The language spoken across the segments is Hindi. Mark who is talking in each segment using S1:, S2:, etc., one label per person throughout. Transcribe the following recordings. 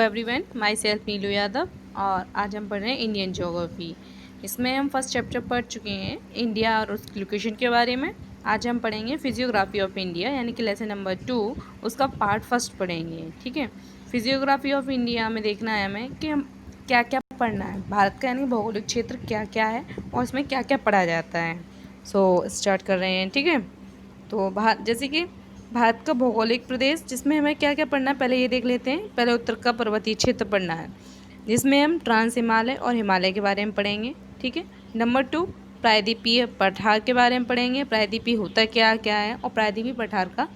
S1: एवरीवन, माई सेल्फ नीलू यादव और आज हम पढ़ रहे हैं इंडियन ज्योग्राफी। इसमें हम फर्स्ट चैप्टर पढ़ चुके हैं इंडिया और उसकी लोकेशन के बारे में। आज हम पढ़ेंगे फिजियोग्राफी ऑफ इंडिया यानी कि लेसन नंबर 2, उसका पार्ट फर्स्ट पढ़ेंगे। ठीक है, फिजियोग्राफी ऑफ इंडिया में देखना है हमें कि हम क्या क्या पढ़ना है, भारत का यानी भौगोलिक क्षेत्र क्या क्या है और इसमें क्या क्या पढ़ा जाता है। स्टार्ट कर रहे हैं। ठीक है, तो जैसे कि भारत का भौगोलिक प्रदेश जिसमें हमें क्या क्या पढ़ना है पहले ये देख लेते हैं। पहले उत्तर का पर्वतीय क्षेत्र पढ़ना है जिसमें हम ट्रांस हिमालय और हिमालय के बारे में पढ़ेंगे। ठीक है, नंबर 2 प्रायद्वीपीय पठार के बारे में पढ़ेंगे। प्रायद्वीपीय होता क्या क्या है और प्रायद्वीपीय पठार का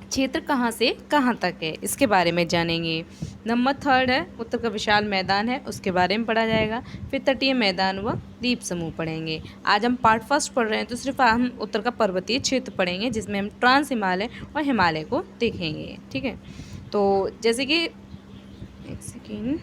S1: क्षेत्र कहाँ से कहाँ तक है इसके बारे में जानेंगे। नंबर 3 है उत्तर का विशाल मैदान है, उसके बारे में पढ़ा जाएगा। फिर तटीय मैदान व द्वीप समूह पढ़ेंगे। आज हम पार्ट फर्स्ट पढ़ रहे हैं तो सिर्फ हम उत्तर का पर्वतीय क्षेत्र पढ़ेंगे जिसमें हम ट्रांस हिमालय और हिमालय को देखेंगे। ठीक है, तो जैसे कि एक सेकेंड,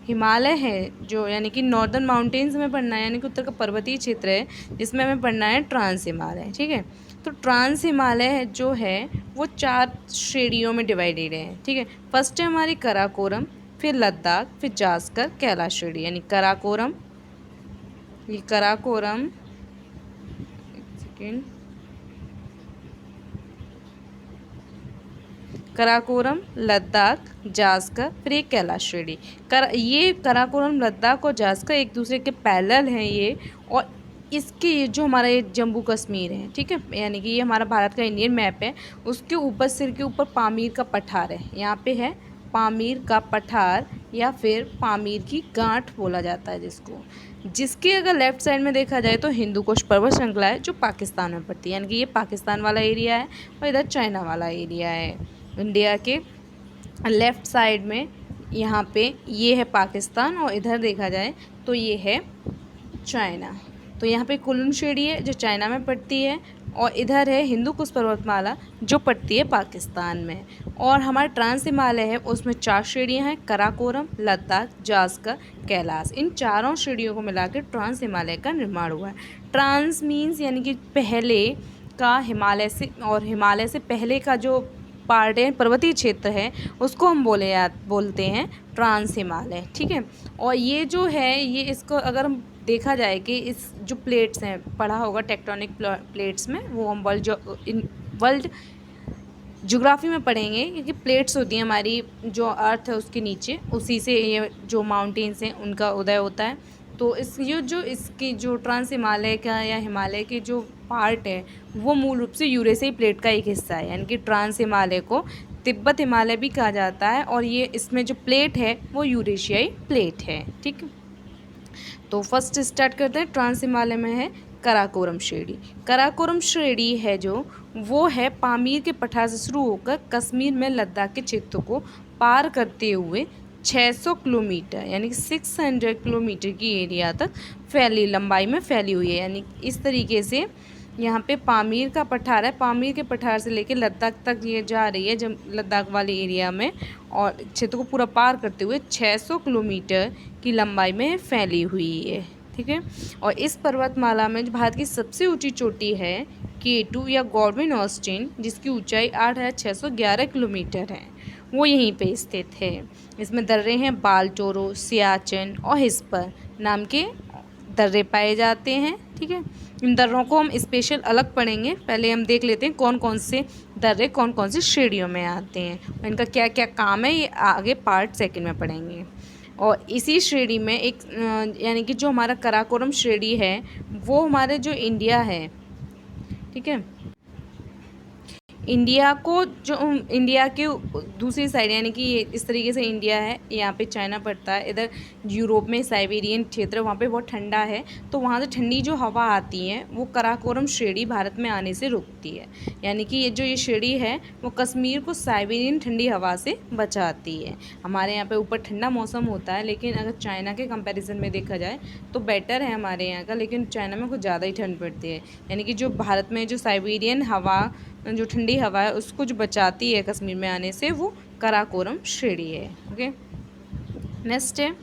S1: हिमालय है जो यानी कि नॉर्दर्न माउंटेन्स में पढ़ना है, यानी कि उत्तर का पर्वतीय क्षेत्र है जिसमें हमें पढ़ना है ट्रांस हिमालय। ठीक है, तो ट्रांस हिमालय जो है वो 4 श्रेणियों में डिवाइडेड है। ठीक है, फर्स्ट है हमारी कराकोरम, फिर लद्दाख, फिर जास्कर, कैलाश श्रेणी। यानी कराकोरम, ये कराकोरम, एक सेकेंड, कराकोरम, लद्दाख, जास्कर, फिर एक कैलाश श्रेणी। ये कराकोरम, लद्दाख और जास्कर एक दूसरे के पैरेलल हैं ये, और इसके जो हमारा ये जम्मू कश्मीर है, ठीक है, यानी कि ये हमारा भारत का इंडियन मैप है, उसके ऊपर सिर के ऊपर पामीर का पठार है। यहाँ पे है पामीर का पठार या फिर पामीर की गांठ बोला जाता है जिसके अगर लेफ्ट साइड में देखा जाए तो हिंदू कुश पर्वत श्रृंखला है जो पाकिस्तान में पड़ती है, यानी कि ये पाकिस्तान वाला एरिया है और इधर चाइना वाला एरिया है। इंडिया के लेफ़्ट साइड में यहाँ पे ये है पाकिस्तान और इधर देखा जाए तो ये है चाइना। तो यहाँ पे कुल्लू श्रेणी है जो चाइना में पड़ती है और इधर है हिंदू कुश पर्वतमाला जो पड़ती है पाकिस्तान में। और हमारा ट्रांस हिमालय है उसमें 4 श्रेणियाँ हैं, कराकोरम, लद्दाख, जास्कर, कैलाश। इन चारों श्रेणियों को मिलाकर ट्रांस हिमालय का निर्माण हुआ है। ट्रांस मीन्स यानी कि पहले का हिमालय से, और हिमालय से पहले का जो पार्ट है पर्वतीय क्षेत्र है उसको हम बोलते हैं ट्रांस हिमालय। ठीक है, और ये जो है ये इसको अगर हम देखा जाए कि इस जो प्लेट्स हैं, पढ़ा होगा टेक्टोनिक प्लेट्स में, वो हम वर्ल्ड ज्योग्राफी में पढ़ेंगे, क्योंकि प्लेट्स होती हैं हमारी जो अर्थ है उसके नीचे, उसी से ये जो माउंटेन्स हैं उनका उदय होता है। तो इसकी जो ट्रांस हिमालय का या हिमालय के जो पार्ट है वो मूल रूप से यूरेशियाई प्लेट का एक हिस्सा है, यानी कि ट्रांस हिमालय को तिब्बत हिमालय भी कहा जाता है, और ये इसमें जो प्लेट है वो यूरेशियाई प्लेट है। ठीक है, तो फर्स्ट स्टार्ट करते हैं। ट्रांस हिमालय में है कराकोरम श्रेणी। कराकोरम श्रेणी है जो वो है पामीर के पठार से शुरू होकर कश्मीर में लद्दाख के क्षेत्र को पार करते हुए 600 किलोमीटर यानी 600 किलोमीटर की एरिया तक लंबाई में फैली हुई है। यानी इस तरीके से यहाँ पे पामीर का पठार है, पामीर के पठार से लेकर लद्दाख तक ये जा रही है, जब लद्दाख वाले एरिया में, और क्षेत्र को पूरा पार करते हुए 600 किलोमीटर की लंबाई में फैली हुई है। ठीक है, और इस पर्वतमाला में जो भारत की सबसे ऊंची चोटी है K2 या गॉडविन ऑस्टिन, जिसकी ऊंचाई 8611 किलोमीटर है, वो यहीं पे स्थित है। इसमें दर्रे हैं बालटोरो, सियाचिन और हिस्पर नाम के दर्रे पाए जाते हैं। ठीक है, इन दर्रों को हम स्पेशल अलग पढ़ेंगे। पहले हम देख लेते हैं कौन कौन से दर्रे कौन कौन सी श्रेणियों में आते हैं और इनका क्या क्या काम है, ये आगे पार्ट सेकंड में पढ़ेंगे। और इसी श्रेणी में एक यानी कि जो हमारा कराकोरम श्रेणी है वो हमारे जो इंडिया है, ठीक है, इंडिया को जो इंडिया के दूसरी साइड, यानी कि ये इस तरीके से इंडिया है, यहाँ पे चाइना पड़ता है, इधर यूरोप में साइबेरियन क्षेत्र, वहाँ पे बहुत ठंडा है, तो वहाँ से ठंडी जो हवा आती है वो कराकोरम श्रेणी भारत में आने से रुकती है। यानी कि ये श्रेणी है वो कश्मीर को साइबेरियन ठंडी हवा से बचाती है। हमारे यहाँ पे ऊपर ठंडा मौसम होता है, लेकिन अगर चाइना के कंपेरिजन में देखा जाए तो बेटर है हमारे यहाँ का, लेकिन चाइना में कुछ ज़्यादा ही ठंड पड़ती है। यानी कि जो भारत में जो साइबेरियन हवा, जो ठंडी हवा है उसको जो बचाती है कश्मीर में आने से, वो कराकोरम श्रेणी है। ओके, नेक्स्ट है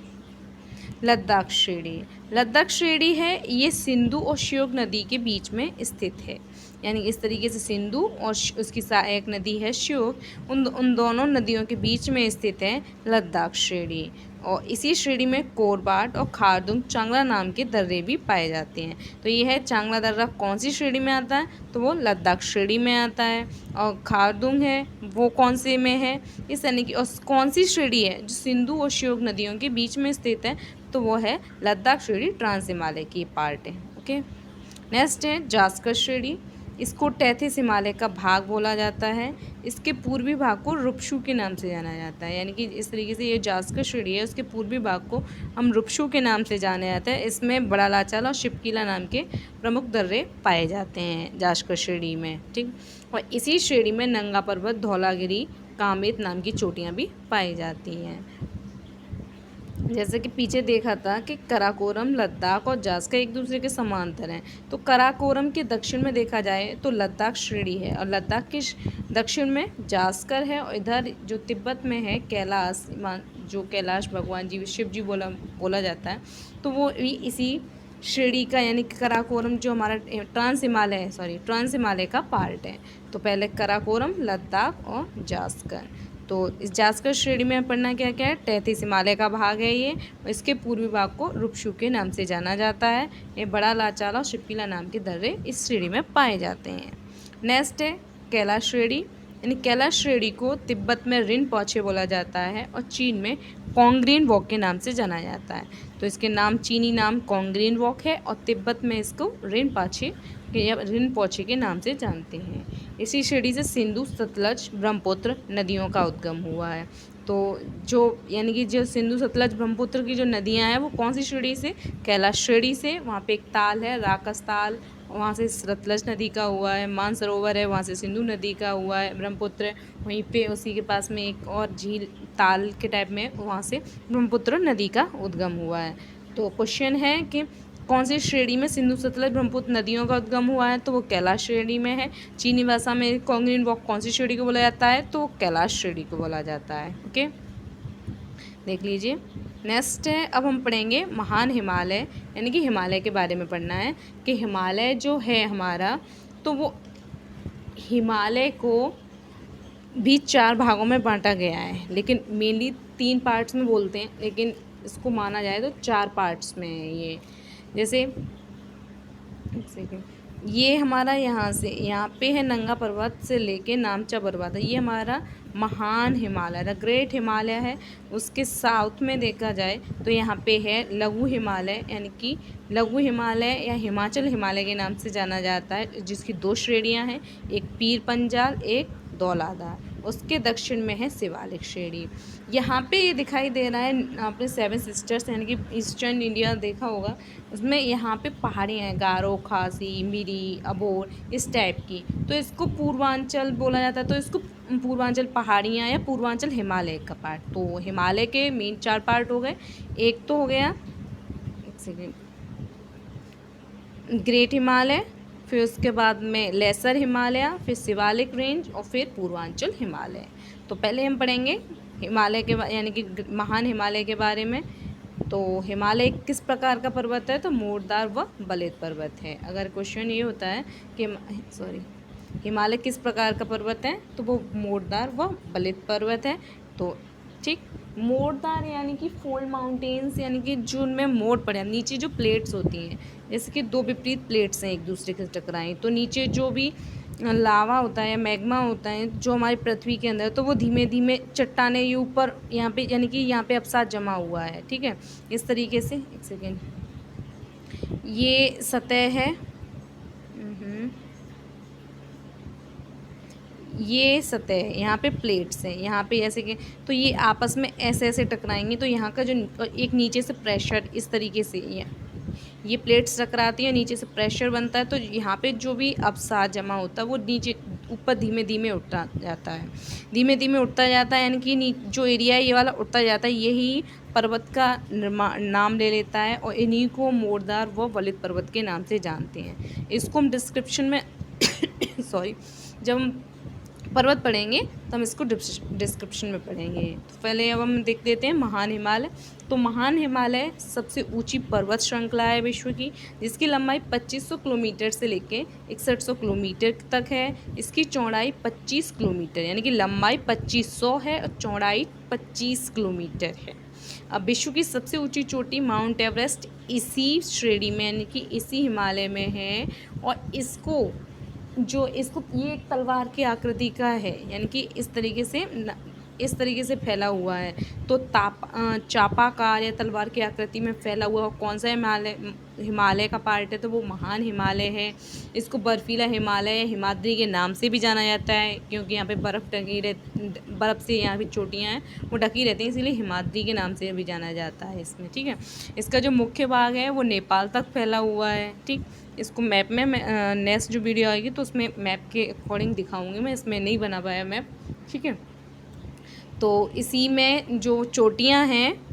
S1: लद्दाख श्रेणी। लद्दाख श्रेणी है ये सिंधु और श्योक नदी के बीच में स्थित है। यानी इस तरीके से सिंधु और उसकी सहायक नदी है श्योक, उन दोनों नदियों के बीच में स्थित है लद्दाख श्रेणी। और इसी श्रेणी में कोरबाट और खारदुंग चांगला नाम के दर्रे भी पाए जाते हैं। तो ये है चांगला दर्रा कौन सी श्रेणी में आता है, तो वो लद्दाख श्रेणी में आता है। और खारदुंग है वो कौन से में है, इस यानी कि और कौन सी श्रेणी है जो सिंधु और श्योक नदियों के बीच में स्थित है, तो वो है लद्दाख श्रेणी, ट्रांस हिमालय की पार्ट है। ओके, नेक्स्ट है जास्कर श्रेणी। इसको टैथिस हिमालय का भाग बोला जाता है। इसके पूर्वी भाग को रुपशु के नाम से जाना जाता है, यानी कि इस तरीके से ये जास्कर श्रेणी है, उसके पूर्वी भाग को हम रुपशु के नाम से जाना जाता है। इसमें बड़ा लाचाल और शिपकीला नाम के प्रमुख दर्रे पाए जाते हैं जास्कर श्रेणी में, ठीक। और इसी श्रेणी में नंगा पर्वत, धौलागिरी, कामेत नाम की चोटियाँ भी पाई जाती हैं। जैसे कि पीछे देखा था कि कराकोरम, लद्दाख और जास्कर एक दूसरे के समांतर हैं। तो कराकोरम के दक्षिण में देखा जाए तो लद्दाख श्रेणी है, और लद्दाख के दक्षिण में जास्कर है, और इधर जो तिब्बत में है कैलाश, जो कैलाश भगवान जी शिव जी बोला जाता है, तो वो भी इसी श्रेणी का, यानी कि कराकोरम जो हमारा ट्रांस हिमालय का पार्ट है। तो पहले कराकोरम, लद्दाख और जास्कर। तो इस जास्कर श्रेणी में पढ़ना क्या क्या है, टैथिस हिमालय का भाग है ये, और इसके पूर्वी भाग को रुपशु के नाम से जाना जाता है। ये बड़ा लाचाल और शिपकीला नाम के दर्रे इस श्रेणी में पाए जाते हैं। नेक्स्ट है कैलाश श्रेणी, यानी कैलाश श्रेणी को तिब्बत में रिनपोचे बोला जाता है, और चीन में कॉन्ग्रीन वॉक के नाम से जाना जाता है। तो इसके नाम चीनी नाम कॉन्ग्रीन वॉक है, और तिब्बत में इसको रिनपोचे के नाम से जानते हैं। इसी श्रेणी से सिंधु, सतलज, ब्रह्मपुत्र नदियों का उद्गम हुआ है। तो जो यानी कि जो सिंधु, सतलज, ब्रह्मपुत्र की जो नदियां हैं वो कौन सी श्रेणी से, कैलाश श्रेणी से। वहाँ पे एक ताल है राकस ताल, वहाँ से सतलज नदी का हुआ है, मानसरोवर है, वहाँ से सिंधु नदी का हुआ है, ब्रह्मपुत्र वहीं पे उसी के पास में एक और झील ताल के टाइप में, वहाँ से ब्रह्मपुत्र नदी का उद्गम हुआ है। तो क्वेश्चन है कि कौन सी श्रेणी में सिंधु, सतलज, ब्रह्मपुत्र नदियों का उद्गम हुआ है, तो वो कैलाश श्रेणी में है। चीनी भाषा में कॉन्ग्रीन वॉक कौन सी श्रेणी को बोला जाता है, तो कैलाश श्रेणी को बोला जाता है। ओके, देख लीजिए। नेक्स्ट है, अब हम पढ़ेंगे महान हिमालय, यानी कि हिमालय के बारे में पढ़ना है कि हिमालय जो है हमारा, तो वो हिमालय को भी 4 भागों में बांटा गया है, लेकिन मेनली 3 पार्ट्स में बोलते हैं, लेकिन इसको माना जाए तो 4 पार्ट्स में है ये। जैसे एक सेकेंड, ये हमारा यहाँ पे है नंगा पर्वत से लेके नामचा पर्वत है, ये हमारा महान हिमालय, द ग्रेट हिमालय है। उसके साउथ में देखा जाए तो यहाँ पे है लघु हिमालय, यानी कि लघु हिमालय या हिमाचल हिमालय के नाम से जाना जाता है, जिसकी 2 श्रेणियाँ हैं, एक पीर पंजाल, एक धौलाधार। उसके दक्षिण में है शिवालिक श्रेणी। यहाँ पे ये दिखाई दे रहा है, आपने 7 सिस्टर्स यानी कि ईस्टर्न इंडिया देखा होगा, उसमें यहाँ पे पहाड़ियाँ हैं, गारो, खासी, मिरी, अबोर, इस टाइप की। तो इसको पूर्वांचल बोला जाता है, तो इसको पूर्वांचल पहाड़ियाँ या पूर्वांचल हिमालय का पार्ट। तो हिमालय के मेन 4 पार्ट हो गए। एक तो हो गया, एक सेकेंड, ग्रेट हिमालय, फिर उसके बाद में लेसर हिमालय, फिर शिवालिक रेंज, और फिर पूर्वांचल हिमालय। तो पहले हम पढ़ेंगे हिमालय के यानी कि महान हिमालय के बारे में। तो हिमालय किस प्रकार का पर्वत है, तो मोड़दार व बलित पर्वत है। अगर क्वेश्चन ये होता है कि हिमालय किस प्रकार का पर्वत है, तो वो मोड़दार व बलित पर्वत है। तो ठीक, मोड़दार यानी कि फोल्ड माउंटेन्स, यानी कि जो उनमें मोड़ पड़े, नीचे जो प्लेट्स होती हैं, जैसे कि 2 विपरीत प्लेट्स हैं एक दूसरे के टकराएं, तो नीचे जो भी लावा होता है, मैग्मा होता है जो हमारी पृथ्वी के अंदर, तो वो धीमे धीमे चट्टाने ये ऊपर यहाँ पे, यानी कि यहाँ पे अवसाद जमा हुआ है, ठीक है, इस तरीके से। एक सेकेंड, ये सतह है, ये सतह है, यहाँ पे प्लेट्स हैं, यहाँ पे ऐसे कि, तो ये आपस में ऐसे ऐसे टकराएंगे, तो यहाँ का जो एक नीचे से प्रेशर इस तरीके से ये प्लेट्स टकराती हैं, नीचे से प्रेशर बनता है, तो यहाँ पे जो भी अवसाद जमा होता है वो नीचे ऊपर धीमे धीमे उठता जाता है, धीमे धीमे उठता जाता है, यानी कि जो एरिया है ये वाला उठता जाता है, यही पर्वत का नाम ले लेता है, और इन्हीं को मोड़दार व बलित पर्वत के नाम से जानते हैं। इसको हम डिस्क्रिप्शन में जब हम पर्वत पढ़ेंगे तो हम इसको डिस्क्रिप्शन में पढ़ेंगे। तो पहले अब हम देख लेते हैं महान हिमालय। तो महान हिमालय सबसे ऊंची पर्वत श्रृंखला है विश्व की, जिसकी लंबाई 2500 किलोमीटर से लेके 6100 किलोमीटर तक है। इसकी चौड़ाई 25 किलोमीटर, यानी कि लंबाई 2500 है और चौड़ाई 25 किलोमीटर है। अब विश्व की सबसे ऊंची चोटी माउंट एवरेस्ट इसी श्रेणी में, यानी कि इसी हिमालय में है। और इसको ये एक तलवार की आकृति का है, यानी कि इस तरीके से फैला हुआ है। तो चापाकार या तलवार की आकृति में फैला हुआ कौन सा हिमालय का पार्ट है, तो वो महान हिमालय है। इसको बर्फीला हिमालय या हिमाद्री के नाम से भी जाना जाता है, क्योंकि यहाँ पे बर्फ़ से यहाँ पे चोटियाँ हैं वो ढकी रहती हैं, इसीलिए हिमाद्री के नाम से भी जाना जाता है इसमें। ठीक है, इसका जो मुख्य भाग है वो नेपाल तक फैला हुआ है। ठीक, इसको मैप में मैं नेक्स्ट जो वीडियो आएगी तो उसमें मैप के अकॉर्डिंग दिखाऊंगी, मैं इसमें नहीं बना पाया मैप। ठीक है, तो इसी में जो चोटियां हैं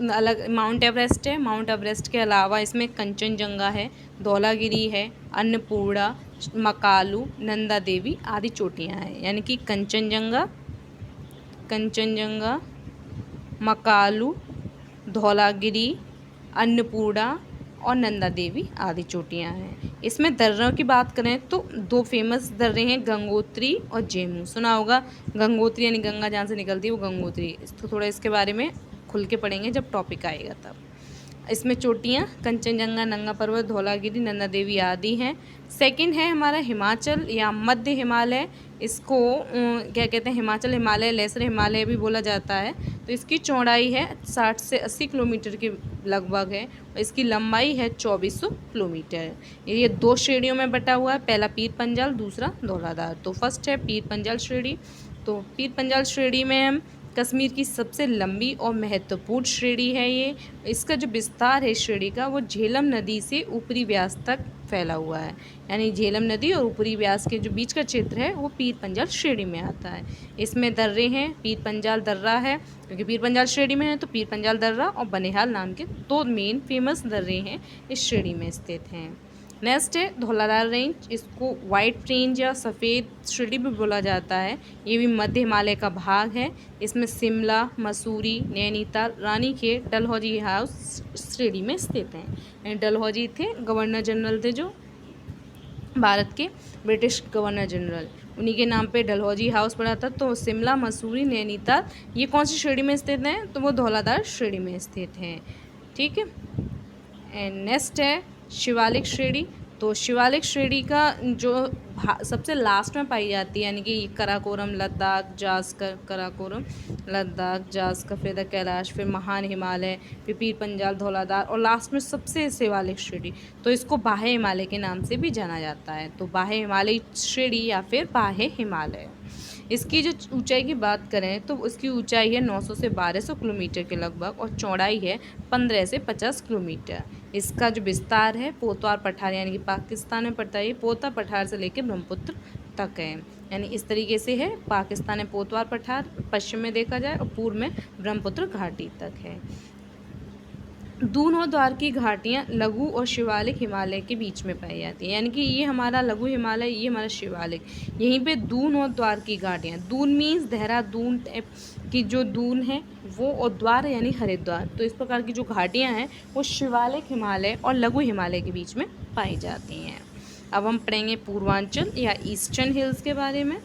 S1: अलग माउंट एवरेस्ट है। माउंट एवरेस्ट के अलावा इसमें कंचनजंगा है, धौलागिरी है, अन्नपूर्णा, मकालू, नंदा देवी आदि चोटियां हैं। यानी कि कंचनजंगा, मकालू, धौलागिरी, अन्नपूर्णा और नंदा देवी आदि चोटियां हैं। इसमें दर्रों की बात करें तो दो फेमस दर्रे हैं, गंगोत्री और जेमू। सुना होगा, गंगोत्री यानी गंगा जहाँ से निकलती है वो गंगोत्री। इसको थोड़ा इसके बारे में खुल के पढ़ेंगे जब टॉपिक आएगा तब। इसमें चोटियाँ कंचनजंगा, नंगा पर्वत, धौलागिरी, नंदा देवी आदि हैं। सेकंड है हमारा हिमाचल या मध्य हिमालय। इसको क्या कहते हैं, हिमाचल हिमालय, लेसर हिमालय भी बोला जाता है। तो इसकी चौड़ाई है 60 से 80 किलोमीटर के लगभग है और इसकी लंबाई है 2400 किलोमीटर। ये दो श्रेणियों में बटा हुआ है, पहला पीर पंजाल, दूसरा धौलाधार। तो फर्स्ट है पीर पंजाल श्रेणी। तो पीर पंजाल श्रेणी में हम कश्मीर की सबसे लंबी और महत्वपूर्ण श्रेणी है ये। इसका जो विस्तार है इस श्रेणी का वो झेलम नदी से ऊपरी व्यास तक फैला हुआ है, यानी झेलम नदी और ऊपरी व्यास के जो बीच का क्षेत्र है वो पीर पंजाल श्रेणी में आता है। इसमें दर्रे हैं, पीर पंजाल दर्रा है, क्योंकि पीर पंजाल श्रेणी में है तो पीर पंजाल दर्रा और बनिहाल नाम के दो मेन फेमस दर्रे हैं इस श्रेणी में स्थित हैं। नेक्स्ट है धौलाधार रेंज। इसको वाइट रेंज या सफ़ेद श्रेणी भी बोला जाता है। ये भी मध्य हिमालय का भाग है। इसमें शिमला, मसूरी, नैनीताल, रानीखेत, डलहौजी हाउस श्रेणी में स्थित हैं। डलहौजी थे गवर्नर जनरल थे जो भारत के, ब्रिटिश गवर्नर जनरल, उन्हीं के नाम पे डलहौजी हाउस पड़ा था। तो शिमला, मसूरी, नैनीताल ये कौन सी श्रेणी में स्थित हैं, तो वो धौलाधार श्रेणी में स्थित हैं। ठीक है, एंड नेक्स्ट है शिवालिक श्रेणी। तो शिवालिक श्रेणी का जो सबसे लास्ट में पाई जाती है, यानी कि कराकोरम, लद्दाख, जास्कर, कराकोरम, लद्दाख, जास्कर, फिर कैलाश, फिर महान हिमालय, फिर पीर पंजाल, धौलाधार और लास्ट में सबसे शिवालिक श्रेणी। तो इसको बाह्य हिमालय के नाम से भी जाना जाता है। तो बाह्य हिमालय श्रेणी या फिर बाह्य हिमालय। इसकी जो ऊंचाई की बात करें तो उसकी ऊंचाई है 900 से 1200 किलोमीटर के लगभग और चौड़ाई है 15 से 50 किलोमीटर। इसका जो विस्तार है पोतवार पठार, यानी कि पाकिस्तान में पड़ता है ये, पोता पठार से लेकर ब्रह्मपुत्र तक है। यानी इस तरीके से है, पाकिस्तान में पोतवार पठार पश्चिम में देखा जाए और पूर्व में ब्रह्मपुत्र घाटी तक है। दून और द्वार की घाटियाँ लघु और शिवालिक हिमालय के बीच में पाई जाती हैं, यानी कि ये हमारा लघु हिमालय, ये हमारा शिवालिक। यहीं पे दून और द्वार की घाटियाँ, दून मीन्स देहरादून की जो दून है वो, और द्वार यानी हरिद्वार। तो इस प्रकार की जो घाटियाँ हैं वो शिवालिक हिमालय और लघु हिमालय के बीच में पाई जाती हैं। अब हम पढ़ेंगे पूर्वांचल या ईस्टर्न हिल्स के बारे में।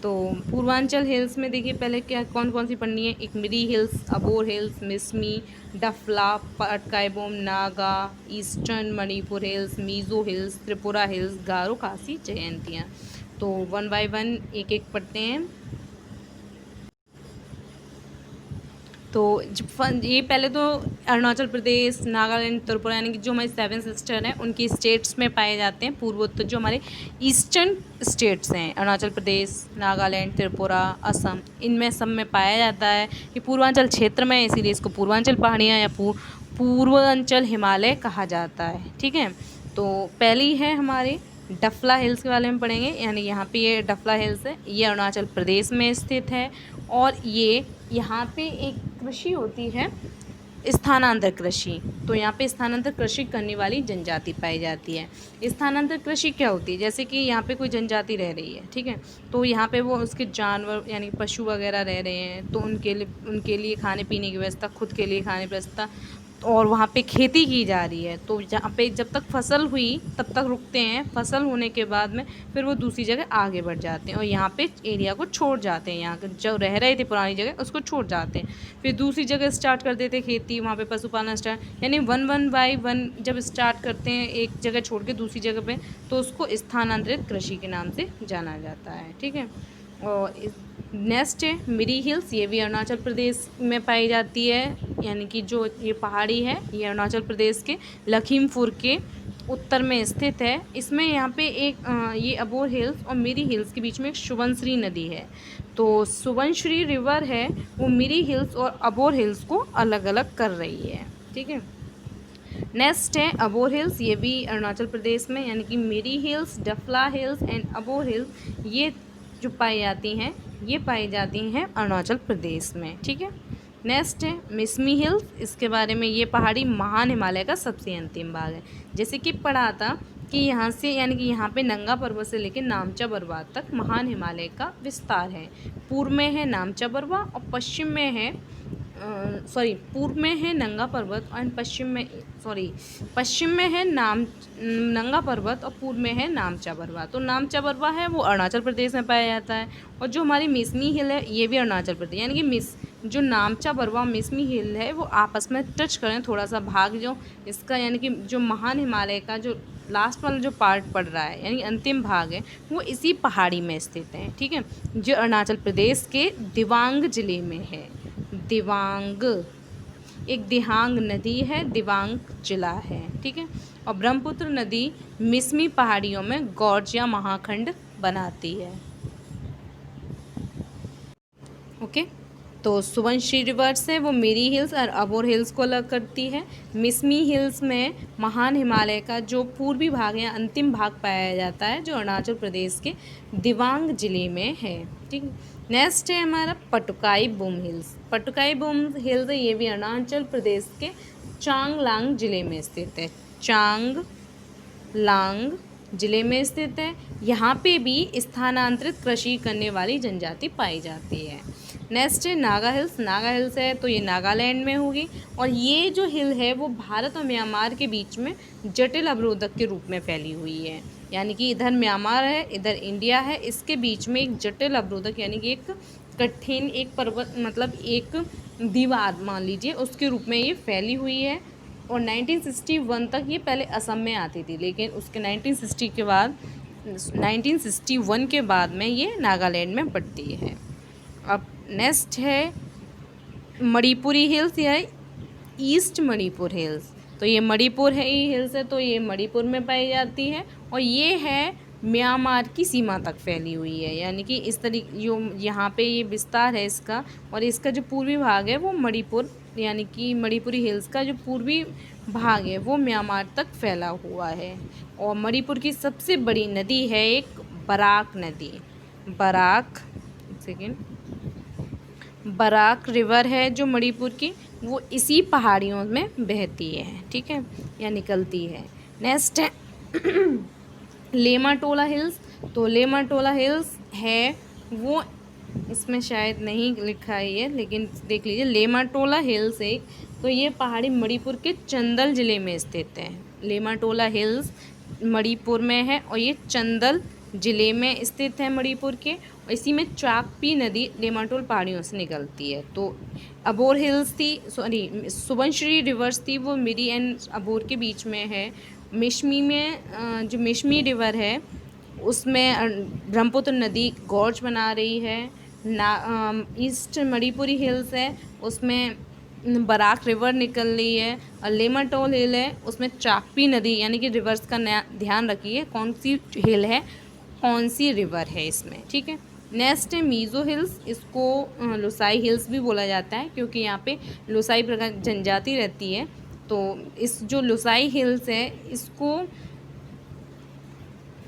S1: तो पूर्वांचल हिल्स में देखिए पहले क्या कौन कौन सी पढ़नी है, इकमिरी hills, Abor hills, Mishmi, Dafla, Patkaibum, Naga, eastern Manipur hills, Mizo hills, Tripura hills, Garo, Khasi, Jaintia. तो वन बाय वन एक एक पढ़ते हैं। तो ये पहले तो अरुणाचल प्रदेश, नागालैंड, त्रिपुरा, यानी कि जो हमारे 7 सिस्टर हैं उनकी स्टेट्स में पाए जाते हैं। पूर्वोत्तर जो हमारे ईस्टर्न स्टेट्स हैं, अरुणाचल प्रदेश, नागालैंड, त्रिपुरा, असम, इनमें सब में पाया जाता है। ये पूर्वांचल क्षेत्र में, इसीलिए इसको पूर्वांचल पहाड़ियाँ या पूर्वांचल हिमालय कहा जाता है। ठीक है, तो पहली है हमारे डफला हिल्स के बारे में पढ़ेंगे। यानी यहाँ पे ये डफला हिल्स है, ये अरुणाचल प्रदेश में स्थित है और ये यहाँ पे एक कृषि होती है स्थानांतर कृषि, तो यहाँ पे स्थानांतर कृषि करने वाली जनजाति पाई जाती है। स्थानांतर कृषि क्या होती है, जैसे कि यहाँ पे कोई जनजाति रह रही है, ठीक है, तो यहाँ पे वो उसके जानवर यानी पशु वगैरह रह रहे हैं, तो उनके लिए खाने पीने की व्यवस्था, खुद के लिए खाने की व्यवस्था, और वहाँ पे खेती की जा रही है, तो जहाँ पे जब तक फसल हुई तब तक रुकते हैं, फसल होने के बाद में फिर वो दूसरी जगह आगे बढ़ जाते हैं और यहाँ पे एरिया को छोड़ जाते हैं, यहाँ जो रह रहे थे पुरानी जगह उसको छोड़ जाते हैं, फिर दूसरी जगह स्टार्ट कर देते खेती, वहाँ पे पशुपालन स्टार्ट, यानी 1 जब स्टार्ट करते हैं एक जगह छोड़ के दूसरी जगह पे, तो उसको स्थानांतरित कृषि के नाम से जाना जाता है, ठीक है। और नेक्स्ट है मिरी हिल्स, ये भी अरुणाचल प्रदेश में पाई जाती है, यानी कि जो ये पहाड़ी है ये अरुणाचल प्रदेश के लखीमपुर के उत्तर में स्थित है। इसमें यहाँ पे एक ये अबोर हिल्स और मिरी हिल्स के बीच में एक सुबनश्री नदी है, तो सुबनश्री रिवर है वो मिरी हिल्स और अबोर हिल्स को अलग अलग कर रही है, ठीक है। नेक्स्ट है अबोर हिल्स, ये भी अरुणाचल प्रदेश में, यानी कि Miri hills, Dafla hills and Abor hills, ये जो पाई जाती हैं ये पाई जाती हैं अरुणाचल प्रदेश में, ठीक है। नेक्स्ट है मिसमी हिल्स, इसके बारे में, ये पहाड़ी महान हिमालय का सबसे अंतिम भाग है। जैसे कि पढ़ा था कि यहाँ से, यानी कि यहाँ पे नंगा पर्वत से लेकर नामचा बरवा तक महान हिमालय का विस्तार है। पूर्व में है नामचा बरवा और पश्चिम में है पूर्व में है नंगा पर्वत और पश्चिम में है नंगा पर्वत और पूर्व में है नामचा बरवा। तो नामचा बरवा है वो अरुणाचल प्रदेश में पाया जाता है, और जो हमारी मिसमी हिल है ये भी अरुणाचल प्रदेश, यानी कि जो नामचा बरवा मिसमी हिल है वो आपस में टच करें थोड़ा सा भाग जो इसका, यानी कि जो महान हिमालय का जो लास्ट वाला जो पार्ट पड़ रहा है यानी अंतिम भाग है वो इसी पहाड़ी में स्थित है, ठीक है, जो अरुणाचल प्रदेश के दिबांग जिले में है। दिबांग एक दिहांग नदी है, दिबांग जिला है, ठीक है, और ब्रह्मपुत्र नदी मिसमी पहाड़ियों में गौरजिया महाखंड बनाती है। ओके, तो सुबनश्री रिवर से वो मिरी हिल्स और अबोर हिल्स को अलग करती है। मिसमी हिल्स में महान हिमालय का जो पूर्वी भाग या अंतिम भाग पाया जाता है, जो अरुणाचल प्रदेश के दिबांग जिले में है, ठीक है। नेक्स्ट है हमारा पटुकाई बूम हिल्स। पटुकाई बूम हिल्स ये भी अरुणाचल प्रदेश के चांगलांग जिले में स्थित है, चांगलांग जिले में स्थित है। यहाँ पे भी स्थानांतरित कृषि करने वाली जनजाति पाई जाती है। नेक्स्ट है नागा हिल्स। नागा हिल्स है तो ये नागालैंड में होगी, और ये जो हिल है वो भारत और म्यांमार के बीच में जटिल अवरोधक के रूप में फैली हुई है, यानी कि इधर म्यांमार है इधर इंडिया है, इसके बीच में एक जटिल अवरोधक यानी कि एक कठिन एक पर्वत मतलब एक दीवार मान लीजिए उसके रूप में ये फैली हुई है। और 1961 तक ये पहले असम में आती थी, लेकिन उसके 1961 के बाद में ये नागालैंड में बढ़ती है। अब नेक्स्ट है मणिपुरी हिल्स या ईस्ट मणिपुर हिल्स। तो ये मणिपुर है हिल्स है तो ये मणिपुर में पाई जाती है, और ये है म्यांमार की सीमा तक फैली हुई है, यानी कि इस तरीके जो यहाँ पे ये विस्तार है इसका, और इसका जो पूर्वी भाग है वो मणिपुर यानी कि मणिपुरी हिल्स का जो पूर्वी भाग है वो म्यांमार तक फैला हुआ है। और मणिपुर की सबसे बड़ी नदी है एक बराक नदी, बराक रिवर है जो मणिपुर की, वो इसी पहाड़ियों में बहती है, ठीक है, या निकलती है। नेक्स्ट है लेमाटोला हिल्स। तो लेमाटोला हिल्स है वो, इसमें शायद नहीं लिखा है ये, लेकिन देख लीजिए लेमाटोला हिल्स एक, तो ये पहाड़ी मणिपुर के चंदल ज़िले में स्थित है। लेमाटोला हिल्स मणिपुर में है और ये चंदल ज़िले में स्थित है मणिपुर के, और इसी में चाकपी नदी लेमाटोल पहाड़ियों से निकलती है। तो अबोर हिल्स थी, सुबनश्री रिवर्स थी, वो मिरी एंड अबोर के बीच में है। मिशमी में जो मिशमी रिवर है उसमें ब्रह्मपुत्र नदी गॉर्ज बना रही है। ईस्ट मणिपुरी हिल्स है उसमें बराक रिवर निकल रही है, और लेमाटोल हिल है उसमें चाकपी नदी यानी कि रिवर्स का ध्यान रखिए कौन सी हिल है कौन सी रिवर है इसमें, ठीक है। नेक्स्ट है मीज़ो हिल्स, इसको लोसाई हिल्स भी बोला जाता है क्योंकि यहाँ पे लोसाई प्रकार जनजाति रहती है। तो इस जो लोसाई हिल्स है इसको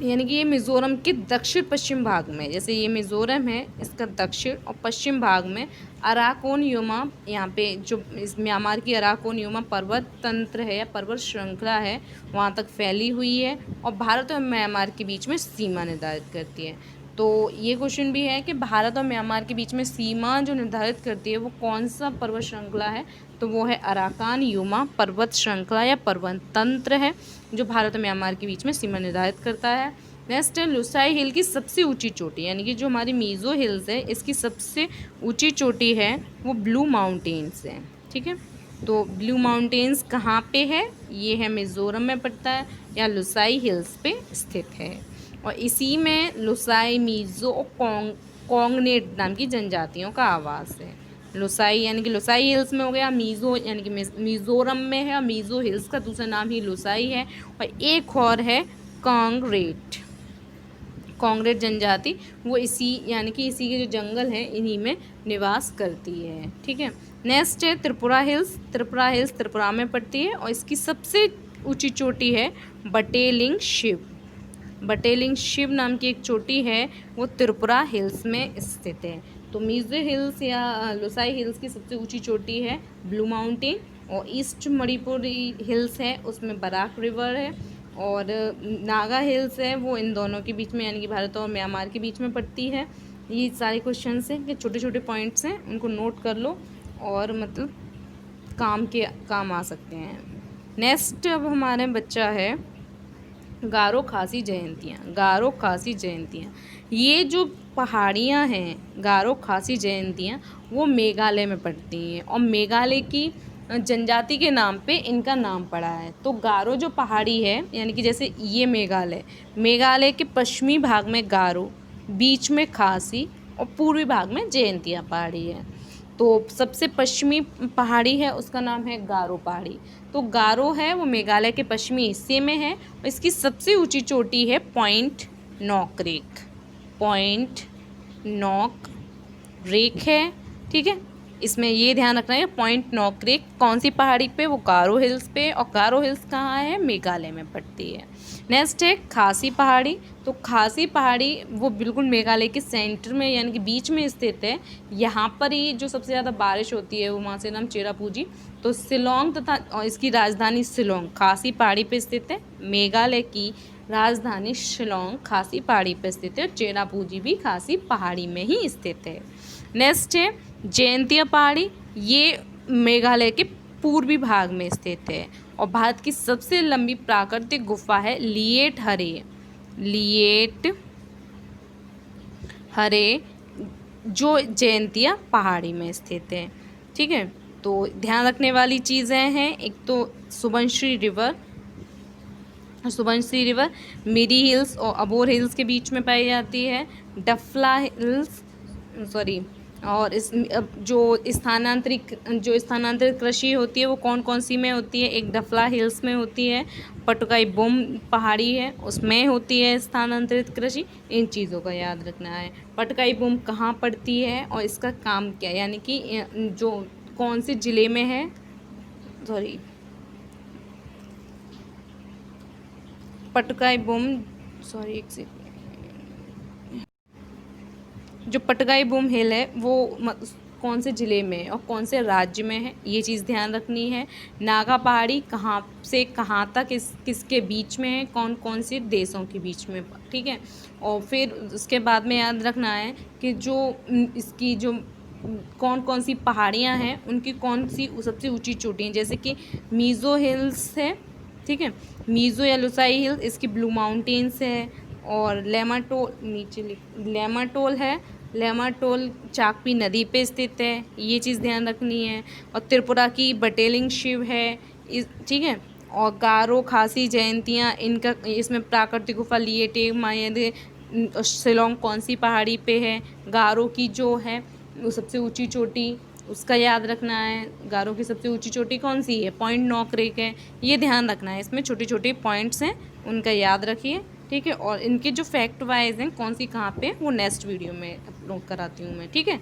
S1: यानी कि ये मिज़ोरम के दक्षिण पश्चिम भाग में, जैसे ये मिज़ोरम है इसका दक्षिण और पश्चिम भाग में अराकोन युमा, यहाँ पे जो इस म्यांमार की अराकोन युमा पर्वत तंत्र है या पर्वत श्रृंखला है वहाँ तक फैली हुई है और भारत और म्यांमार के बीच में सीमा निर्धारित करती है। तो ये क्वेश्चन भी है कि भारत और म्यांमार के बीच में सीमा जो निर्धारित करती है वो कौन सा पर्वत श्रृंखला है, तो वो है अराकान युमा पर्वत श्रृंखला या पर्वत तंत्र है जो भारत और म्यांमार के बीच में सीमा निर्धारित करता है। नेक्स्ट है लुसाई हिल की सबसे ऊंची चोटी, यानी कि जो हमारी मीज़ो हिल्स है इसकी सबसे ऊंची चोटी है वो ब्लू माउंटेन्स है। ठीक है, तो ब्लू माउंटेन्स कहाँ पे है, ये है मिज़ोरम में पड़ता है या लुसाई हिल्स पे स्थित है और इसी में लुसाई, मीज़ो और कोंगनेट नाम की जनजातियों का आवास है। लुसाई यानी कि लुसाई हिल्स में हो गया, मीज़ो यानी कि मिज़ोरम में है और मीज़ो हिल्स का दूसरा नाम ही लुसाई है और एक और है कांगरेट, कांगरेट जनजाति, वो इसी यानी कि इसी के जो जंगल हैं इन्हीं में निवास करती है। ठीक है, नेक्स्ट है त्रिपुरा हिल्स। त्रिपुरा हिल्स त्रिपुरा में पड़ती है और इसकी सबसे ऊंची चोटी है बटेलिंग शिव। बटेलिंग शिव नाम की एक चोटी है वो त्रिपुरा हिल्स में स्थित है। तो मीज़ो हिल्स या लुसाई हिल्स की सबसे ऊंची चोटी है ब्लू माउंटेन और ईस्ट मणिपुर हिल्स है उसमें बराक रिवर है और नागा हिल्स है वो इन दोनों के बीच में यानी कि भारत और म्यांमार के बीच में पड़ती है। ये सारे क्वेश्चंस हैं कि छोटे छोटे पॉइंट्स हैं उनको नोट कर लो और मतलब काम आ सकते हैं। नेक्स्ट अब हमारे बच्चा है गारो खासी जयंतियाँ। गारो खासी जयंतियाँ, ये जो पहाड़ियाँ हैं गारो खासी जयंतियाँ वो मेघालय में पड़ती हैं और मेघालय की जनजाति के नाम पे इनका नाम पड़ा है। तो गारो जो पहाड़ी है यानी कि जैसे ये मेघालय के पश्चिमी भाग में गारो, बीच में खासी और पूर्वी भाग में जयंतिया पहाड़ी है। तो सबसे पश्चिमी पहाड़ी है उसका नाम है गारो पहाड़ी। तो गारो है वो मेघालय के पश्चिमी हिस्से में है और इसकी सबसे ऊंची चोटी है पॉइंट नॉकरेक। पॉइंट नॉकरेक है। ठीक है, इसमें ये ध्यान रखना है पॉइंट नॉकरेक कौन सी पहाड़ी पे, वो गारो हिल्स पे, और गारो हिल्स कहाँ है, मेघालय में पड़ती है। नेक्स्ट है खासी पहाड़ी। तो खासी पहाड़ी वो बिल्कुल मेघालय के सेंटर में यानी कि बीच में स्थित है। यहाँ पर ही जो सबसे ज़्यादा बारिश होती है वो वहाँ से नाम चेरापूंजी। तो शिलोंग तथा और इसकी राजधानी शिलोंग खासी पहाड़ी पे स्थित है। मेघालय की राजधानी शिलोंग खासी पहाड़ी पे स्थित है और चेरापूंजी भी खासी पहाड़ी में ही स्थित है। नेक्स्ट है जयंतिया पहाड़ी, ये मेघालय के पूर्वी भाग में स्थित है और भारत की सबसे लंबी प्राकृतिक गुफा है लिएट हरे जो जयंतिया पहाड़ी में स्थित है। ठीक है, तो ध्यान रखने वाली चीज़ें हैं, एक तो सुबनश्री रिवर मिरी हिल्स और अबोर हिल्स के बीच में पाई जाती है। डफला हिल्स और इस जो स्थानांतरित कृषि होती है वो कौन कौन सी में होती है, एक डफला हिल्स में होती है, पटकाई बुम पहाड़ी है उसमें होती है स्थानांतरित कृषि। इन चीज़ों का याद रखना है। पटकाई बुम कहाँ पड़ती है और इसका काम क्या है, यानी कि जो कौन से ज़िले में है, पटकाई बुम जो पटकाई बुम हिल है वो कौन से ज़िले में और कौन से राज्य में है, ये चीज़ ध्यान रखनी है। नागा पहाड़ी कहाँ से कहाँ तक किसके बीच में है, कौन कौन से देशों के बीच में। ठीक है, और फिर उसके बाद में याद रखना है कि जो इसकी जो कौन कौन सी पहाड़ियाँ हैं उनकी कौन सी सबसे ऊंची चोटी हैं, जैसे कि मीज़ो हिल्स है। ठीक है, मीज़ो या लुसाई हिल्स इसकी ब्लू माउंटेन्स है और लेमाटोल है, लेमाटोल चाकपी नदी पे स्थित है, ये चीज़ ध्यान रखनी है। और त्रिपुरा की बटेलिंग शिव है ठीक है, और गारो खासी जयंतियाँ इनका इसमें प्राकृतिक गुफा लिएटे मायदे शिलोंग कौन सी पहाड़ी पे है, गारो की जो है वो सबसे ऊंची चोटी उसका याद रखना है। गारो की सबसे ऊंची चोटी कौन सी है, पॉइंट नॉकरेक है, ये ध्यान रखना है। इसमें छोटे छोटे पॉइंट्स हैं उनका याद रखिए। ठीक है, और इनके जो फैक्ट वाइज हैं कौन सी कहाँ पे वो नेक्स्ट वीडियो में अपलोड कराती हूँ मैं। ठीक है।